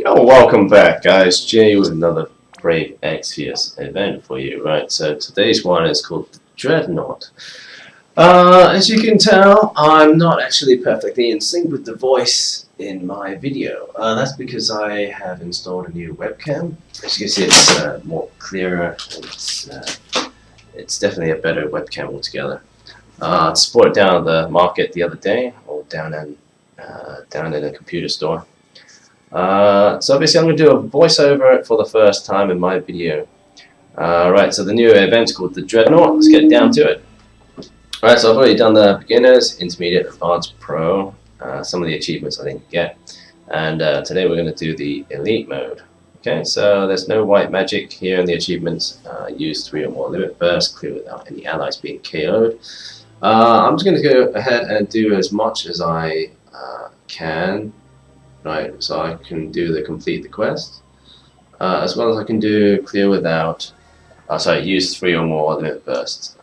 Yo, welcome back, guys. Jay with another Brave exvius event for you. Right, so today's one is called Dreadnought. As you can tell, I'm not actually perfectly in sync with the voice in my video. That's because I have installed a new webcam. As you can see, it's more clearer. It's definitely a better webcam altogether. It's bought down at the market the other day, or down in a computer store. So obviously I'm going to do a voiceover for the first time in my video. Right, so the new event's called the Dreadnought. Let's get down to it. Right, so I've already done the beginners, intermediate, advanced, pro. Some of the achievements I didn't get. And today we're going to do the elite mode. Okay, so there's no white magic here in the achievements. Use 3 or more limit bursts, clear without any allies being KO'd. I'm just going to go ahead and do as much as I can. Right, so I can do the complete the quest, as well as I can do clear without, use 3 or more limit bursts.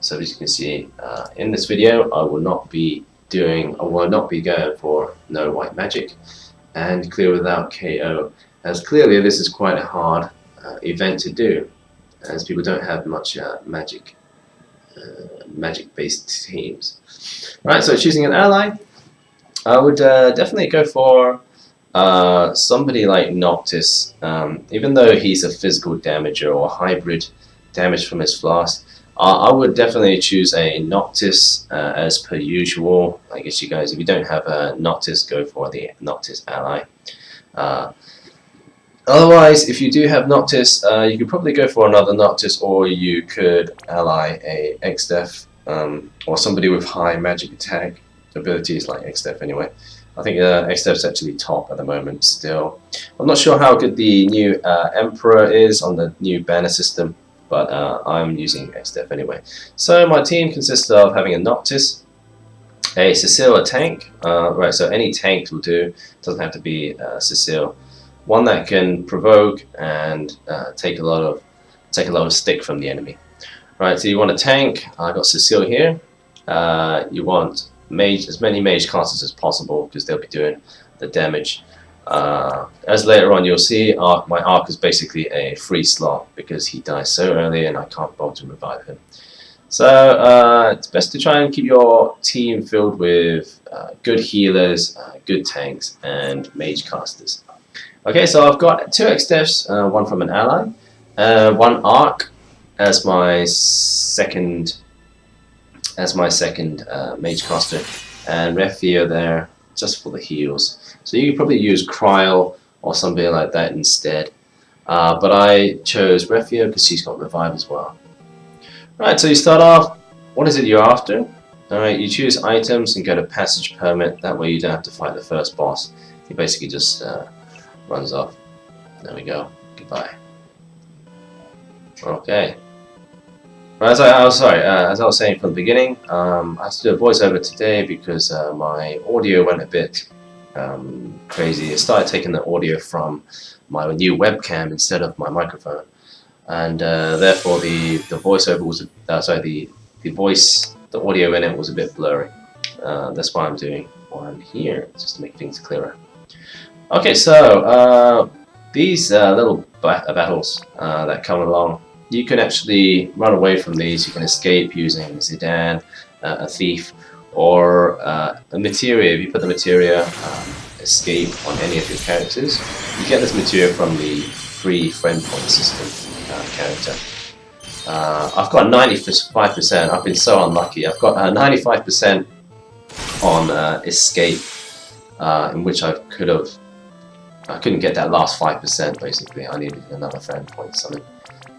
So as you can see, in this video, I will not be going for no white magic and clear without KO, as clearly this is quite a hard event to do, as people don't have much magic-based teams. Right, so choosing an ally. I would definitely go for somebody like Noctis, even though he's a physical damager or hybrid damage from his flask. I would definitely choose a Noctis as per usual. I guess you guys, if you don't have a Noctis, go for the Noctis ally. Otherwise, if you do have Noctis, you could probably go for another Noctis, or you could ally a Exdef or somebody with high magic attack abilities like Exdef anyway. I think Exdef's actually top at the moment still. I'm not sure how good the new Emperor is on the new banner system, but I'm using Exdef anyway. So my team consists of having a Noctis, a Cecile, a tank. Right, so any tank will do. Doesn't have to be Cecile. One that can provoke and take a lot of stick from the enemy. Right, so you want a tank. I got Cecile here. You want as many mage casters as possible, because they'll be doing the damage. As later on you'll see, my arc is basically a free slot because he dies so early and I can't bother to revive him. So it's best to try and keep your team filled with good healers, good tanks, and mage casters. Okay, so I've got 2 Exdefs, one from an ally, 1 arc as my second mage caster, and Refio there just for the heals. So you could probably use Cryle or something like that instead, but I chose Refio because she's got revive as well. Right, so you start off, what is it you're after? Alright, you choose items and go to passage permit. That way you don't have to fight the first boss. He basically just runs off. There we go, goodbye. Okay. As I was saying from the beginning, I had to do a voiceover today because my audio went a bit crazy. It started taking the audio from my new webcam instead of my microphone, and therefore the voiceover was the audio in it was a bit blurry. That's why I'm doing one here, just to make things clearer. Okay, so these little battles that come along, you can actually run away from these. You can escape using Zidane, a thief, or a materia. If you put the materia escape on any of your characters, you get this materia from the free friend point system character. I've got 95%. I've been so unlucky. I've got 95% on escape, in which I couldn't get that last 5%. Basically, I needed another friend point or something.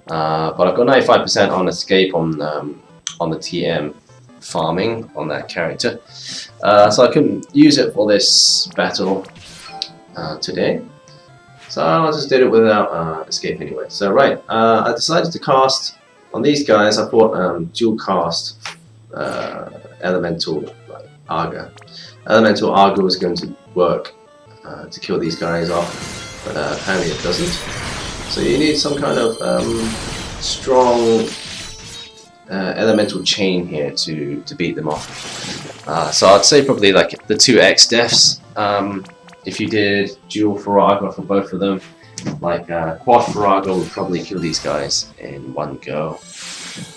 But I've got 95% on escape on the TM farming on that character, so I couldn't use it for this battle today. So I just did it without escape anyway. So right, I decided to cast on these guys. I thought dual cast Elemental Arga. Elemental Arga was going to work to kill these guys off, but apparently it doesn't. So you need some kind of strong elemental chain here to beat them off. So I'd say probably like the 2 Exdefs if you did dual Farago for both of them, like quad Farago would probably kill these guys in one go.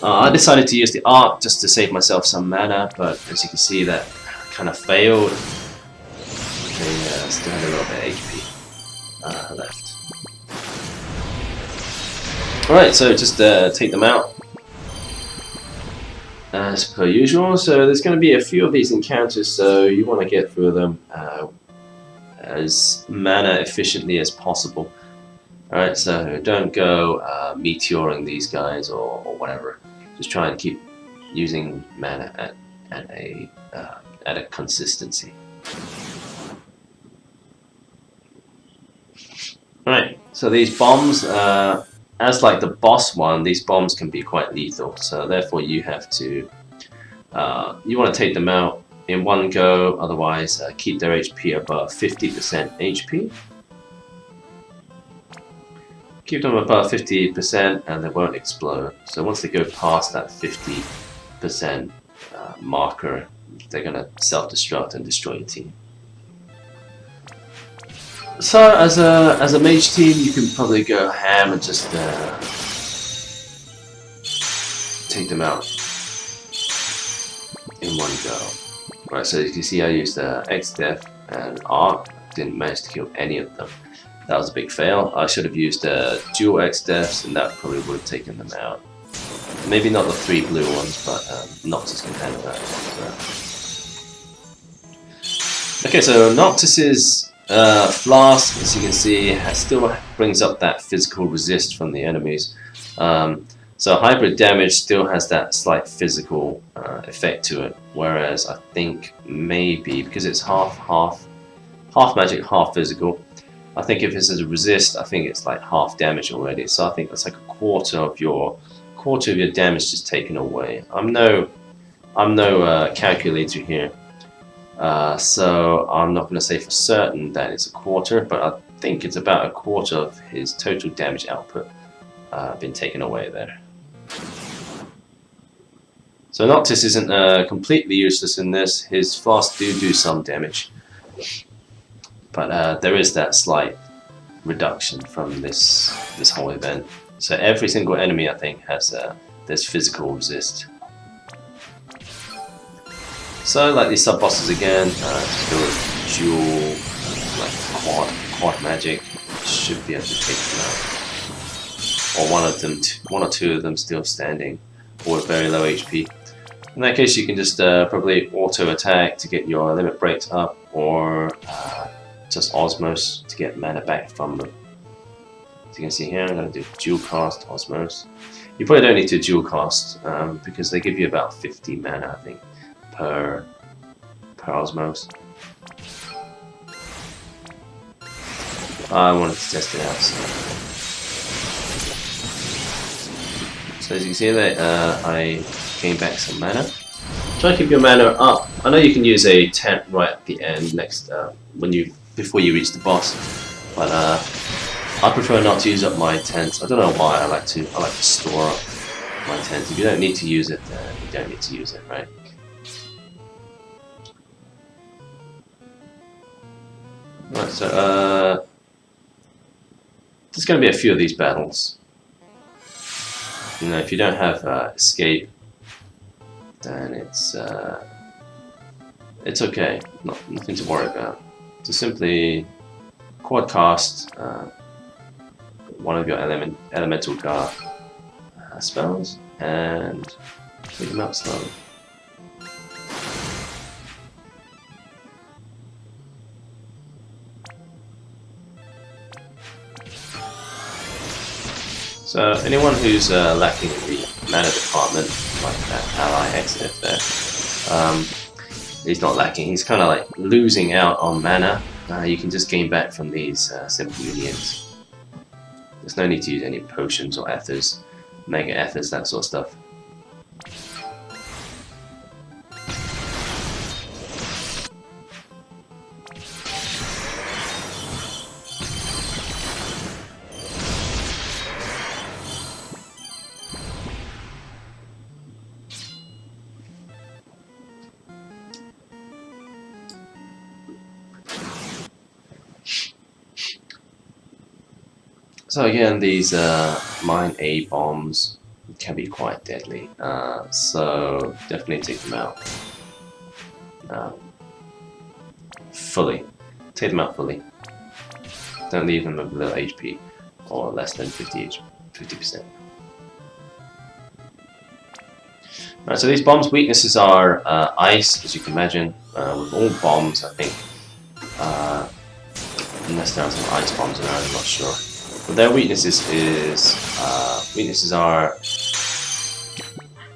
I decided to use the arc just to save myself some mana, but as you can see that kind of failed. They still had a little bit of HP left. Alright, so just take them out as per usual. So there's going to be a few of these encounters, so you want to get through them as mana efficiently as possible. Alright, so don't go meteoring these guys or whatever. Just try and keep using mana at a consistency. Alright, so these bombs, as like the boss one, these bombs can be quite lethal. So therefore you have to, you want to take them out in one go, otherwise keep their HP above 50% HP. Keep them above 50% and they won't explode. So once they go past that 50% marker, they're going to self-destruct and destroy your team. So as a mage team, you can probably go ham and just take them out in one go. Right, so you can see I used X-Def and Arc, didn't manage to kill any of them. That was a big fail. I should have used dual X-Defs and that probably would have taken them out. Maybe not the 3 blue ones, but Noctis can handle that. Okay, so Noctis's Flask, as you can see, still brings up that physical resist from the enemies. So hybrid damage still has that slight physical effect to it, whereas I think maybe because it's half magic, half physical. I think if it's a resist, I think it's like half damage already. So I think that's like a quarter of your damage just taken away. I'm no calculator here. So I'm not going to say for certain that it's a quarter, but I think it's about a quarter of his total damage output been taken away there. So Noctis isn't completely useless in this. His flasks do some damage, but there is that slight reduction from this whole event. So every single enemy, I think, has this physical resist. So like these sub bosses again, just go with dual, like quad magic, should be able to take them out. Or one or two of them still standing, or with very low HP. In that case, you can just probably auto attack to get your limit breaks up, or just Osmos to get mana back from them. As you can see here, I'm going to do dual cast Osmos. You probably don't need to dual cast because they give you about 50 mana, I think, per Osmos. I wanted to test it out. So as you can see there, I gained back some mana. Try to keep your mana up. I know you can use a tent right at the end next before you reach the boss, but I prefer not to use up my tents. I don't know why. I like to store up my tents. If you don't need to use it, you don't need to use it, right? Right, so there's going to be a few of these battles. You know, if you don't have escape, then it's okay. Nothing to worry about. Just simply quad cast one of your elemental guard spells and take them out slowly. So anyone who's lacking in the mana department, like that ally exit there, he's not lacking, he's kind of like losing out on mana. You can just gain back from these simple unions. There's no need to use any potions or ethers, mega ethers, that sort of stuff. So again, these mine A bombs can be quite deadly, so definitely take them out fully. Take them out fully. Don't leave them with little HP or less than 50%. Right, so these bombs' weaknesses are ice, as you can imagine. With all bombs, I think, unless there are some ice bombs around, I'm not sure. But their weaknesses are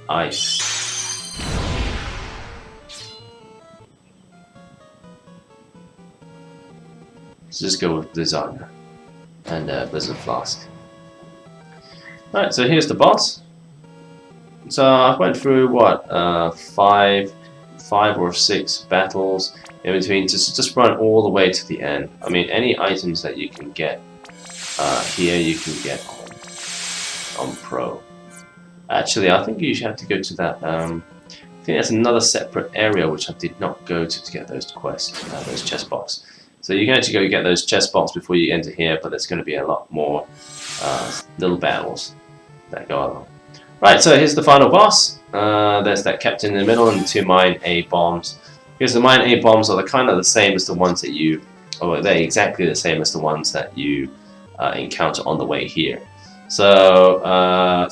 ice. So just go with Blizzard and Blizzard Flask. Alright, so here's the boss. So I went through what, five or six battles in between to just run all the way to the end. I mean, any items that you can get here, you can get on Pro. Actually, I think you should have to go to that. I think there's another separate area which I did not go to get those quests, those chest box. So you can actually go get those chest box before you enter here, but there's going to be a lot more little battles that go along. Right, so here's the final boss. There's that captain in the middle and the two mine A bombs. Because the mine A bombs are kind of the same as the ones that you, or they're exactly the same as the ones that you encounter on the way here. So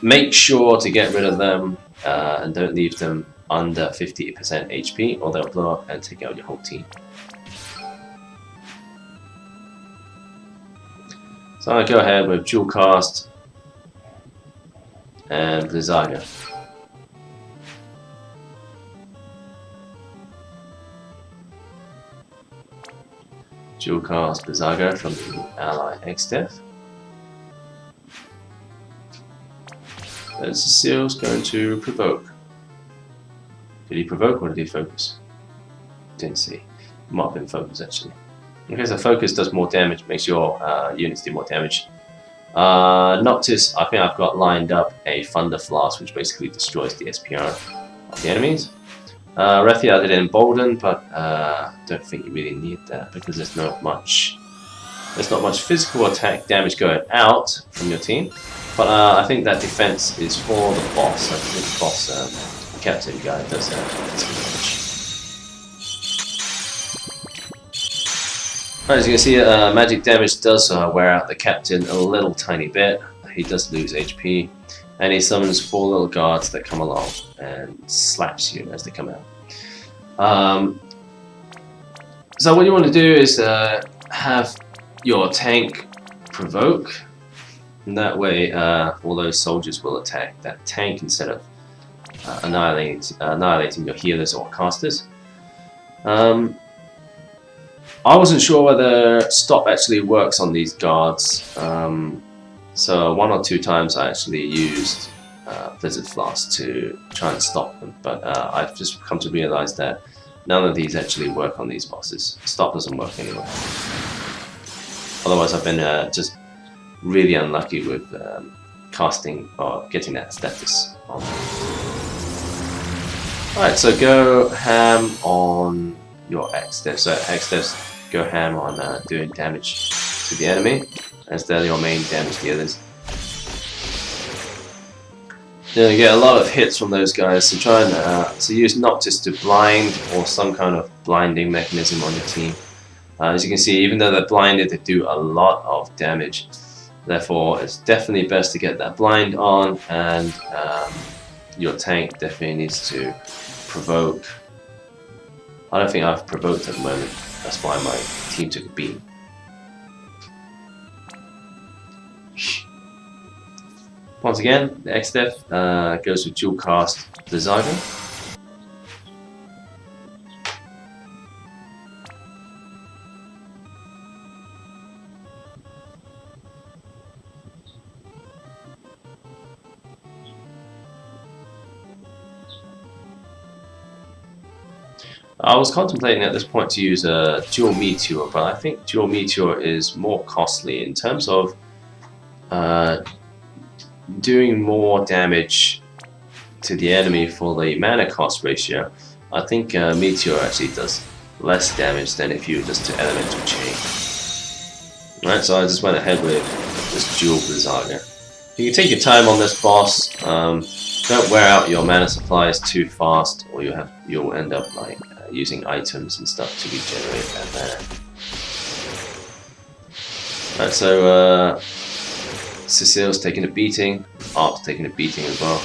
make sure to get rid of them and don't leave them under 50% HP or they'll blow up and take out your whole team. So I'm going to go ahead with dual cast and Blizzard. Dual cast Blizzard from the ally exdev. Then Cecile's going to provoke. Did he provoke or did he focus? Didn't see. Might have been focus actually. Okay, so focus does more damage, makes your units do more damage. Noctis, I think I've got lined up a Thunder Flask, which basically destroys the SPR of the enemies. Rethia did Embolden, but don't think you really need that because there's not much physical attack damage going out from your team. But I think that defense is for the boss. I think the boss captain guy does some damage. Right, as you can see, magic damage does wear out the captain a little tiny bit. He does lose HP, and he summons 4 little guards that come along and slaps you as they come out. So what you want to do is have your tank provoke, and that way all those soldiers will attack that tank instead of annihilating your healers or casters. I wasn't sure whether stop actually works on these guards, so 1 or 2 times I actually used Blizzard Flask to try and stop them, but I've just come to realize that none of these actually work on these bosses. Stop doesn't work anyway. Otherwise I've been just really unlucky with casting or getting that status on. Alright, so go ham on your exdev. So exdevs go ham on doing damage to the enemy, as they're your main damage dealers. You're gonna get a lot of hits from those guys, so try and so use Noctis to blind or some kind of blinding mechanism on your team. As you can see, even though they're blinded, they do a lot of damage. Therefore, it's definitely best to get that blind on, and your tank definitely needs to provoke. I don't think I've provoked at the moment. That's why my team took a beat. Once again, the exdev goes with dual cast Blizzard. I was contemplating at this point to use a dual meteor, but I think dual meteor is more costly in terms of doing more damage to the enemy for the mana cost ratio. I think meteor actually does less damage than if you were just to elemental chain. Right, so I just went ahead with this dual Blizzaga. You can take your time on this boss. Don't wear out your mana supplies too fast, or you'll end up like using items and stuff to regenerate that mana. Right, so Cecile's taking a beating. Art's taking a beating as well.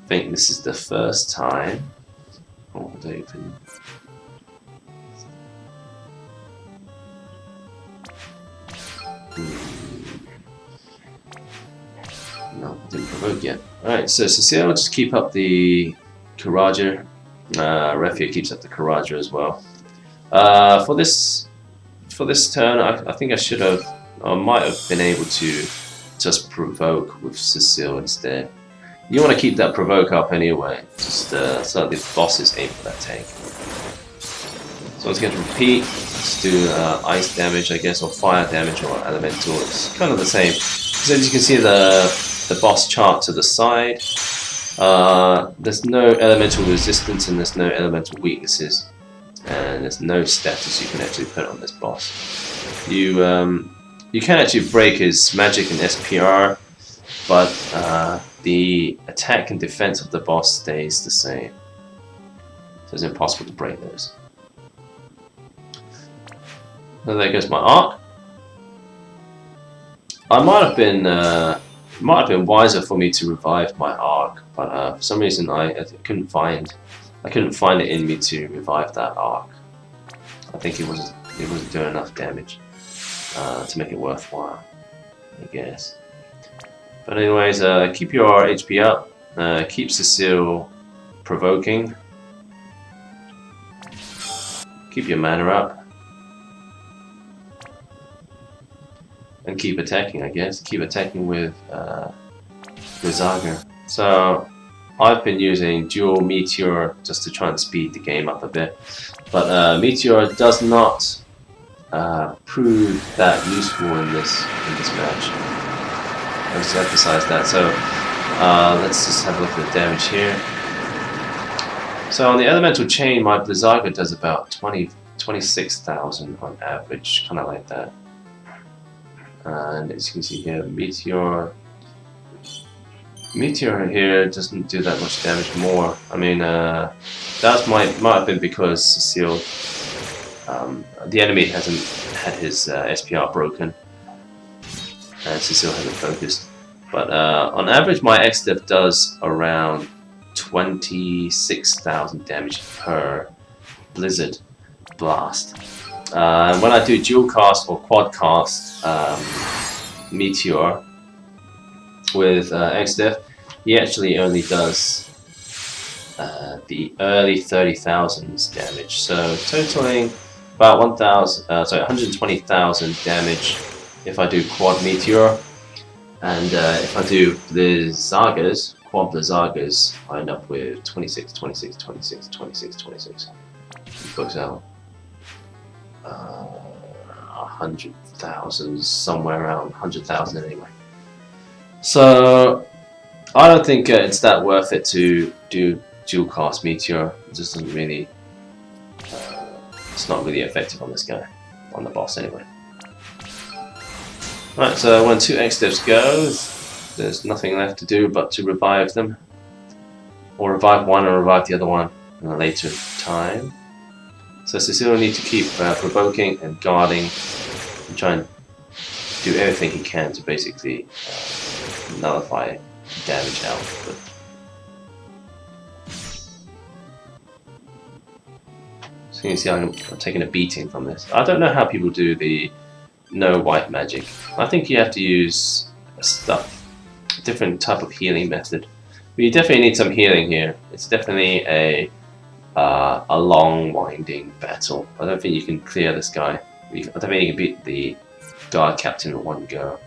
I think this is the first time. Hold open. No, didn't provoke yet. Alright, so Cecile, just keep up the Karaja. Refia keeps up the Karaja as well. For this turn, I think I should have, or might have been able to just provoke with Cecile instead. You want to keep that provoke up anyway, just so that the bosses aim for that tank. So it's going to repeat. Let's do ice damage, I guess, or fire damage, or elemental. It's kind of the same. So as you can see, the boss chart to the side. There's no elemental resistance and there's no elemental weaknesses, and there's no status you can actually put on this boss. You can actually break his magic and SPR, but the attack and defense of the boss stays the same. So it's impossible to break those. So there goes my arc. I might have been wiser for me to revive my arc, but for some reason I couldn't find it in me to revive that arc. I think it wasn't doing enough damage to make it worthwhile, I guess. But anyways, keep your HP up. Keep Cecile provoking. Keep your mana up. And keep attacking, I guess. Keep attacking with Blizzaga. So I've been using dual Meteor just to try and speed the game up a bit. But Meteor does not prove that useful in this match. Let's emphasize that. So let's just have a look at the damage here. So on the elemental chain, my Blizzaga does about 26,000 on average, kind of like that. And as you can see here, Meteor here doesn't do that much damage more. I mean, that might have been because Cecile, the enemy hasn't had his SPR broken, and Cecile hasn't focused. But on average, my XDev does around 26,000 damage per Blizzard Blast. When I do dual cast or quad cast Meteor with XDev, he actually only does the early 30,000s damage. So totaling about 120,000 damage if I do quad Meteor, and if I do Blizzagas, quad Blizzagas, I end up with 26, 26, 26, 26, 26. It works out 100,000, somewhere around 100,000 anyway. So I don't think it's that worth it to do dual cast Meteor. It just doesn't really, it's not really effective on this guy, on the boss anyway. Right, so when 2 XDevs go, there's nothing left to do but to revive them, or revive one or revive the other one in a later time. So Cecile will need to keep provoking and guarding and try and do everything he can to basically nullify damage output. So you can see I'm taking a beating from this. I don't know how people do the no white magic. I think you have to use a different type of healing method. But you definitely need some healing here. It's definitely a long, winding battle. I don't think you can clear this guy. I don't think you can beat the guard captain in one go.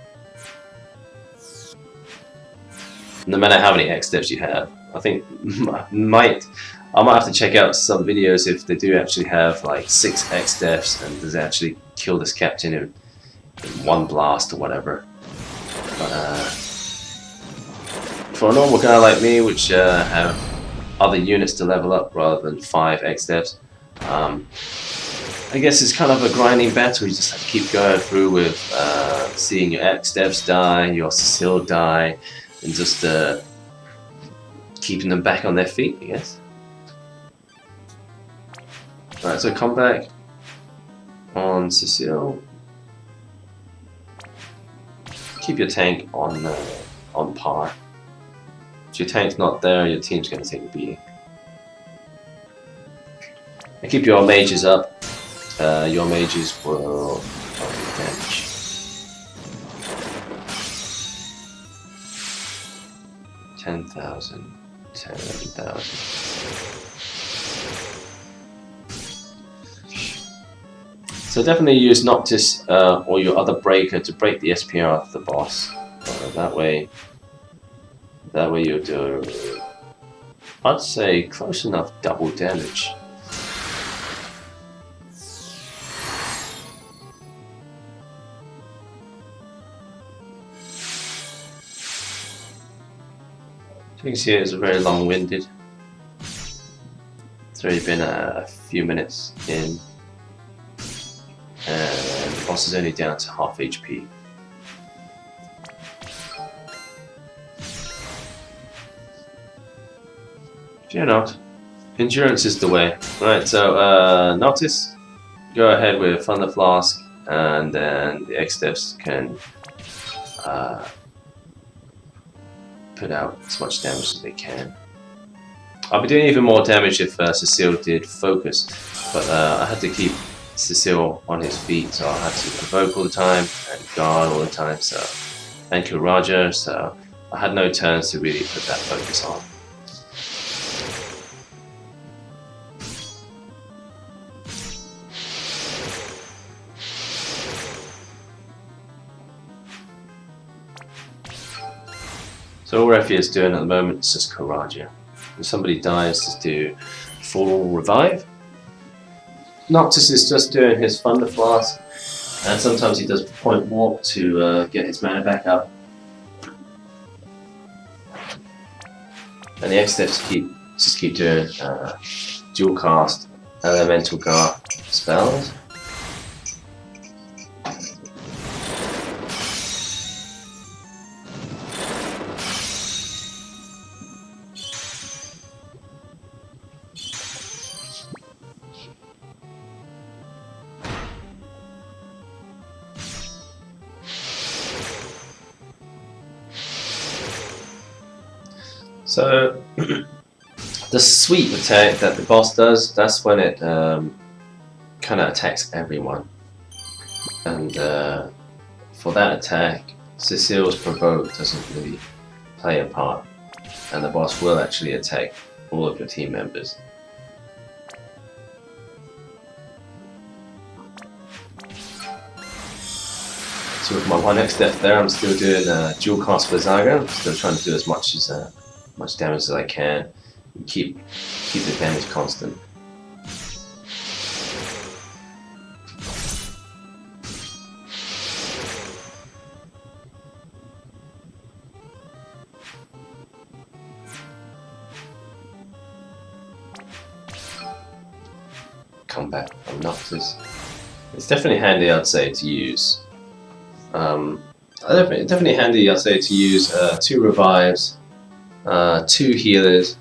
No matter how many XDevs you have. I think I might have to check out some videos if they do actually have like 6 XDevs and does actually kill this captain in one blast or whatever. But for a normal guy like me, which have other units to level up rather than 5 XDevs, I guess it's kind of a grinding battle. You just have to keep going through with seeing your ex-devs die, your Cecile die, and just keeping them back on their feet, I guess. Right, so come back on Cecile. Keep your tank on par. If your tank's not there, your team's going to take a beating. And keep your mages up. Your mages will do damage. $10,000, $10,000. So definitely use Noctis or your other breaker to break the SPR of the boss. That way you'll do, I'd say, close enough double damage. You can see it's very long-winded. It's already been a few minutes in, and the boss is only down to half HP. Fear not, endurance is the way. Right, so Noctis, go ahead with Thunder Flask, and then the X-Devs can put out as much damage as they can. I'll be doing even more damage if Cecile did focus, but I had to keep Cecile on his feet, so I had to provoke all the time and guard all the time, so, and kill Roger, so I had no turns to really put that focus on. So all Refi is doing at the moment is just Karaja. If somebody dies, just do full revive. Noctis is just doing his Thunder Flask, and sometimes he does point warp to get his mana back up. And the X-Devs just keep doing dual cast elemental guard spells. So the sweep attack that the boss does, that's when it kind of attacks everyone. And for that attack, Cecile's provoke doesn't really play a part, and the boss will actually attack all of your team members. So with my one X-Dev there, I'm still doing dual cast for Zaga. I'm still trying to do as much damage as I can, and keep the damage constant. Combat from Noctis. It's definitely handy, I'd say, to use. Definitely handy, I'd say, to use 2 revives, 2 healers.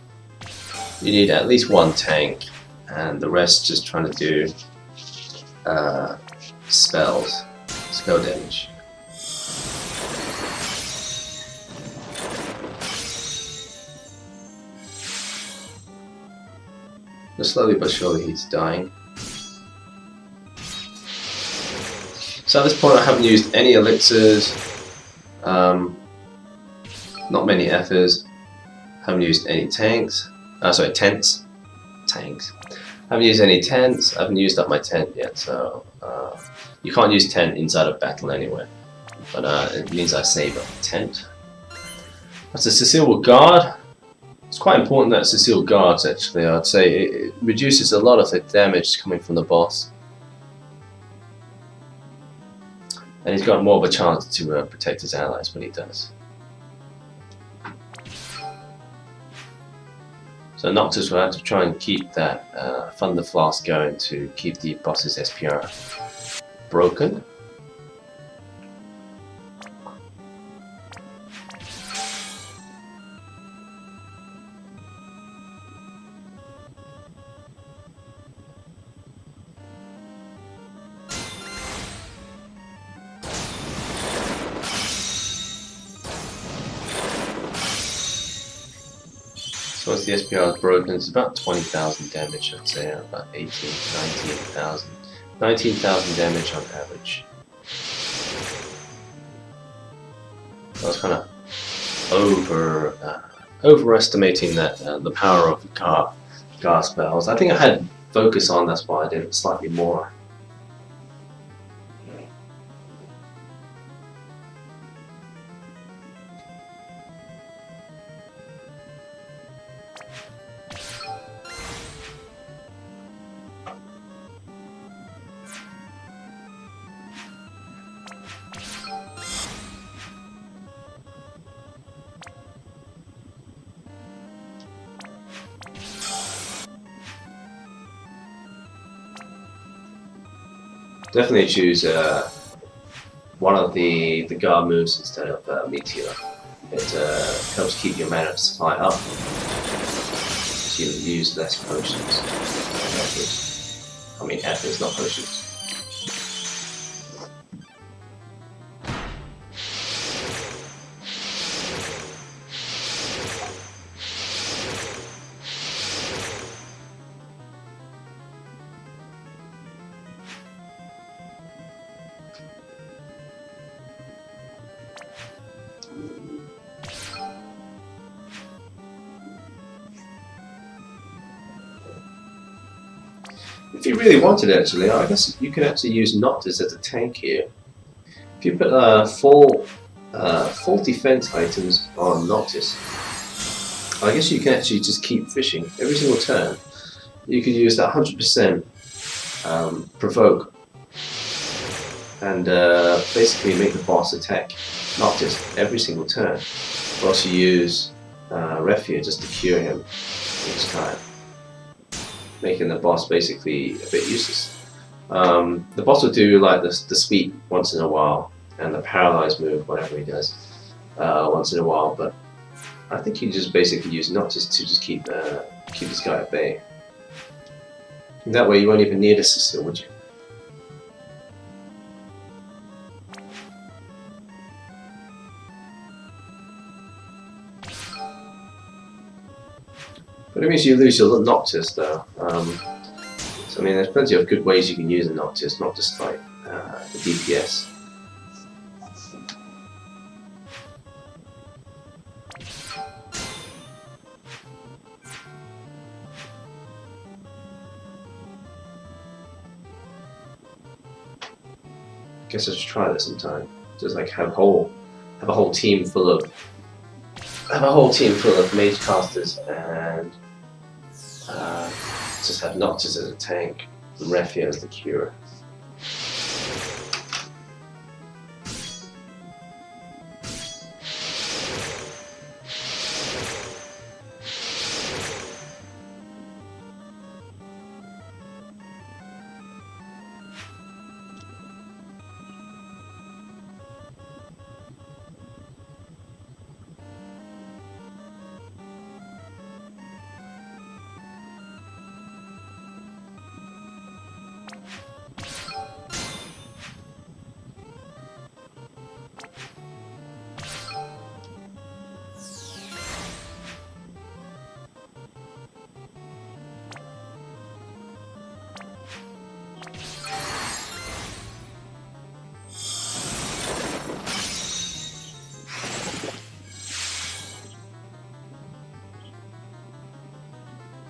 You need at least 1 tank, and the rest just trying to do spell damage. But slowly but surely he's dying. So at this point I haven't used any elixirs, not many ethers, haven't used any tanks, tents. Haven't used any tents, I haven't used up my tent yet, so you can't use tent inside of battle anyway, but it means I save a tent. That's a Cecile will guard. It's quite important that Cecile guards, actually. I'd say it reduces a lot of the damage coming from the boss. And he's got more of a chance to protect his allies when he does. So Noctis will have to try and keep that Thunder Flask going to keep the boss's SPR broken. So once the SPR is broken, it's about 20,000 damage, I'd say, about 19,000. 19,000 damage on average. I was kind of overestimating that the power of Gar spells. I think I had focus on, that's why I did it slightly more. Definitely choose one of the guard moves instead of Meteor. It helps keep your mana supply up, so you use less potions. I mean efforts, not potions. If you really wanted, actually, I guess you could actually use Noctis as a tank here. If you put full defense items on Noctis, I guess you can actually just keep fishing every single turn. You could use that 100% provoke and basically make the boss attack Noctis every single turn, whilst you use Refia just to cure him each time, making the boss basically a bit useless. The boss will do like the sweep once in a while, and the paralyze move, whatever he does, once in a while. But I think you just basically use Noctis to just keep this guy at bay. That way, you won't even need a sister, would you? But it means you lose your Noctis, though. So I mean, there's plenty of good ways you can use a Noctis, not just like the DPS. Guess I should try that sometime. Just like have a whole team full of mage casters and just have Noctis as a tank and Refia as the cure.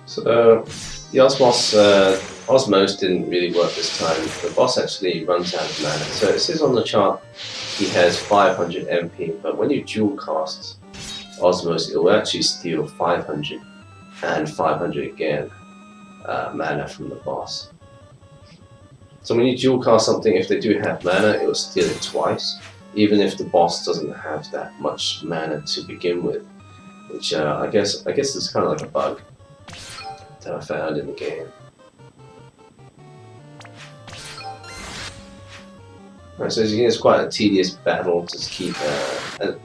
So the Osmos didn't really work this time. The boss actually runs out of mana. So it says on the chart he has 500 MP, but when you dual cast Osmos, it will actually steal 500 and 500 again mana from the boss. So when you dual cast something, if they do have mana, it will steal it twice, even if the boss doesn't have that much mana to begin with, which I guess is kind of like a bug. that I found in the game. Right, so as you can see, it's quite a tedious battle to keep,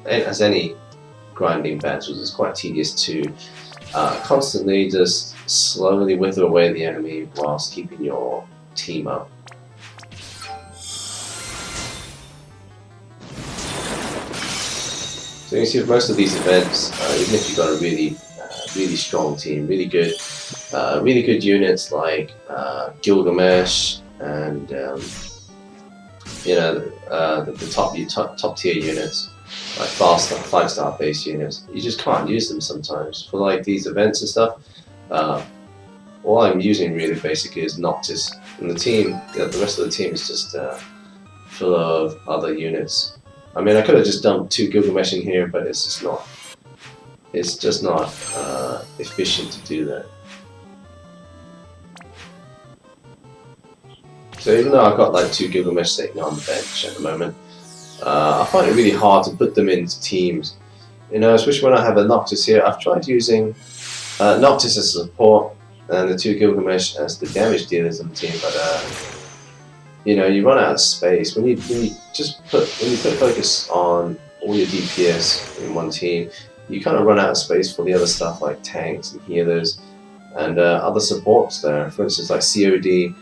as any grinding battles, it's quite tedious to constantly just slowly wither away the enemy whilst keeping your team up. So you can see with most of these events, even if you've got a really strong team, really good units like Gilgamesh and the top tier units like 5-star base units, you just can't use them sometimes for like these events and stuff. All I'm using really basically is Noctis, and the rest of the team is just full of other units. I mean, I could have just dumped 2 Gilgamesh in here, but it's just not efficient to do that. So even though I've got like 2 Gilgamesh sitting on the bench at the moment, I find it really hard to put them into teams. You know, especially when I have a Noctis here. I've tried using Noctis as support and the 2 Gilgamesh as the damage dealers on the team, but you know, you run out of space when you put focus on all your DPS in one team. You kind of run out of space for the other stuff like tanks and healers and other supports there. For instance, like COD.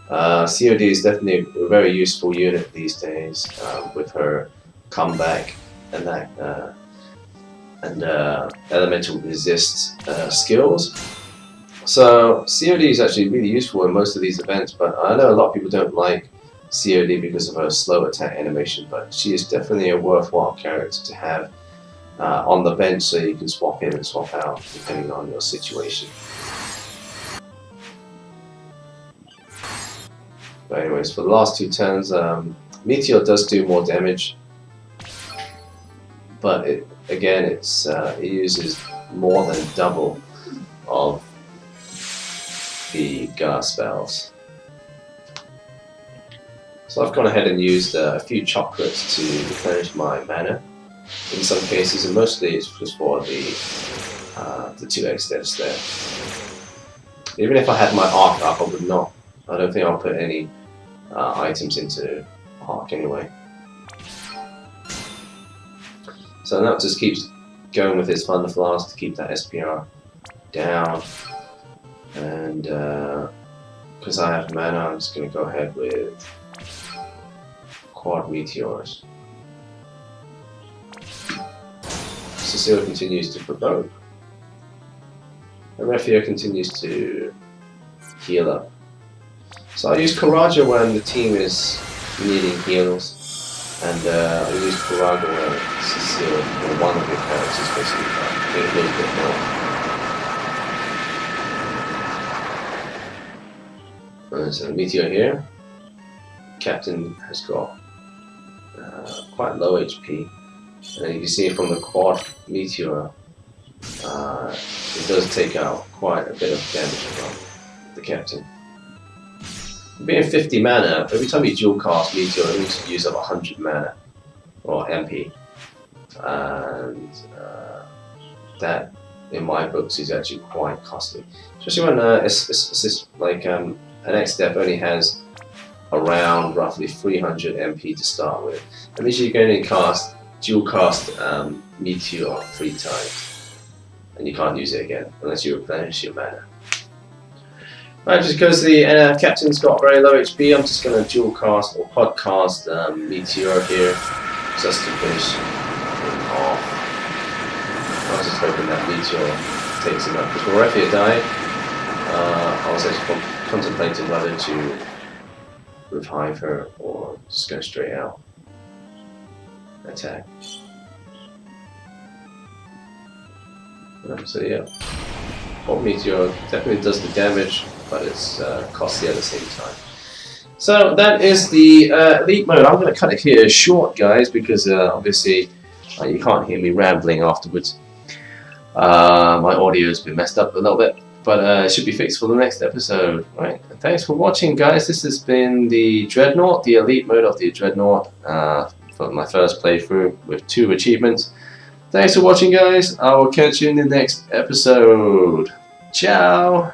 COD is definitely a very useful unit these days with her comeback and that elemental resist skills. So COD is actually really useful in most of these events, but I know a lot of people don't like COD because of her slow attack animation, but she is definitely a worthwhile character to have on the bench so you can swap in and swap out depending on your situation. But anyways, for the last 2 turns, Meteor does do more damage, but it uses more than double of the Gar spells. So I've gone ahead and used a few chocolates to replenish my mana in some cases, and mostly it's just for the 2x deaths there. Even if I had my arc up, I don't think I'll put any items into arc anyway. So that just keeps going with his Thunder Blast to keep that SPR down, and because I have mana, I'm just going to go ahead with Quad Meteors. Cecile continues to provoke, and Refio continues to heal up. So I use Karaja when the team is needing heals, and I use Karaja when Cecile, or one of your characters, basically need a little bit more. There's a Meteor here. Captain has got quite low HP, and you can see from the Quad Meteor, it does take out quite a bit of damage from the Captain. Being 50 mana, every time you dual cast Meteor, it needs to use up 100 mana, or MP, and that, in my books, is actually quite costly. Especially when an X-Step only has around roughly 300 MP to start with. That means you're going to dual cast Meteor 3 times, and you can't use it again unless you replenish your mana. Right, just because the Captain's got very low HP, I'm just going to dual cast or podcast Meteor here just to finish him off. I was just hoping that Meteor takes him out, because when Refia died, I was actually contemplating whether to revive her or just go straight out attack. So yeah, Quad Meteor definitely does the damage, but it's costly at the same time. So that is the elite mode. I'm going to cut it here short, guys, because obviously you can't hear me rambling afterwards. My audio has been messed up a little bit, but it should be fixed for the next episode. Right? And thanks for watching, guys. This has been the Dreadnought, the elite mode of the Dreadnought, for my first playthrough with 2 achievements. Thanks for watching, guys. I will catch you in the next episode. Ciao!